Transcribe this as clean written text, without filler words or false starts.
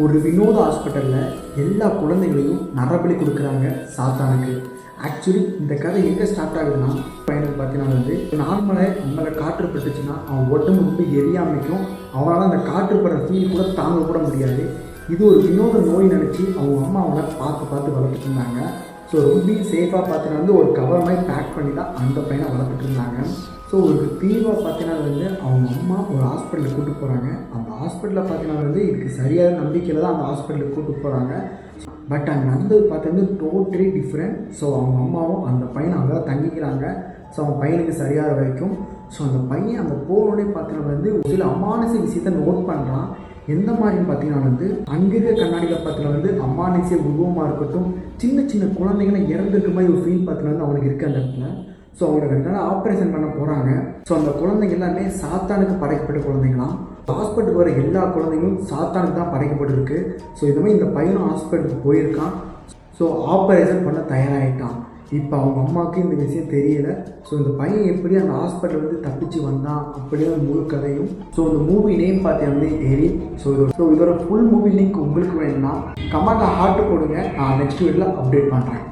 ஒரு வினோத ஹாஸ்பிட்டலில் எல்லா குழந்தைகளையும் நரபலி கொடுக்குறாங்க சாத்தானுக்கு. ஆக்சுவலி இந்த கதை எங்கே ஸ்டார்ட் ஆகுதுன்னா, பையனுக்கு பார்த்தீங்கன்னா நார்மலாக நம்மளை காற்று பட்டுச்சுன்னா அவன் உடம்பு ரொம்ப எரியாமைக்கும், அவனால் அந்த காற்றுப்படுற ஃபீல் கூட தாங்க கூட முடியாது. இது ஒரு வினோத நோய் நினச்சி அவங்க அம்மா அவனை பார்த்து வளர்த்துட்டு இருந்தாங்க. ஸோ ரொம்ப சேஃபாக பார்த்தீங்கன்னா ஒரு கவர் மாதிரி பேக் பண்ணி தான் அந்த பையனை வளர்த்துட்டு இருந்தாங்க. ஸோ ஒரு தீர்வாக பார்த்தீங்கன்னா அவங்க அம்மா ஒரு ஹாஸ்பிட்டலுக்கு கூப்பிட்டு போகிறாங்க. அந்த ஹாஸ்பிட்டலில் பார்த்தீங்கன்னா இதுக்கு சரியான நம்பிக்கையில் தான் அந்த ஹாஸ்பிட்டலுக்கு கூப்பிட்டு போகிறாங்க. பட் அங்கே நடந்தது பார்த்தீங்கன்னா டோட்டலி டிஃப்ரெண்ட். ஸோ அவங்க அம்மாவும் அந்த பையனை அங்கே தான் தங்கிக்கிறாங்க. ஸோ அவன் பையனுக்கு சரியாக வரைக்கும். ஸோ அந்த பையன் அங்கே போனோடனே பார்த்தீங்கன்னா ஒரு சில அமானுஷ விஷயத்தை நோட் பண்ணுறான். எந்த மாதிரின்னு பார்த்தீங்கன்னா அங்கே இருக்க கண்ணாடியில் பார்த்தீங்கன்னா அமானுஷ உருவமாக இருக்கட்டும், சின்ன சின்ன குழந்தைங்களை இறந்துருக்க மாதிரி ஒரு ஃபீல் பார்த்தீங்கன்னா அவனுக்கு இருக்க அந்த இடத்துல. ஸோ அவங்களுக்கு அதனால ஆப்ரேஷன் பண்ண போகிறாங்க. ஸோ அந்த குழந்தைங்க எல்லாமே சாத்தானுக்கு படைக்கப்பட்ட குழந்தைங்களாம். ஹாஸ்பிட்டலுக்கு வர எல்லா குழந்தைங்களும் சாத்தானுக்கு தான் படைக்கப்பட்டிருக்கு. ஸோ இதுமாதிரி இந்த பையனும் ஹாஸ்பிட்டலுக்கு போயிருக்கான். ஸோ ஆப்ரேஷன் பண்ண தயாராகிட்டான். இப்போ அவங்க அம்மாவுக்கு இந்த விஷயம் தெரியலை. ஸோ இந்த பையன் எப்படி அந்த ஹாஸ்பிட்டல் தப்பிச்சு வந்தான் அப்படியே முழு கதையும். ஸோ இந்த மூவி நேம் பார்த்தீங்கன்னா எரின். ஸோ இதோட ஃபுல் மூவி லிங்க் உங்களுக்கு வேணும்னா கமெண்ட்டில் ஹார்ட் போடுங்க. நான் நெக்ஸ்ட் வீடியோவில் அப்டேட் பண்ணுறேன்.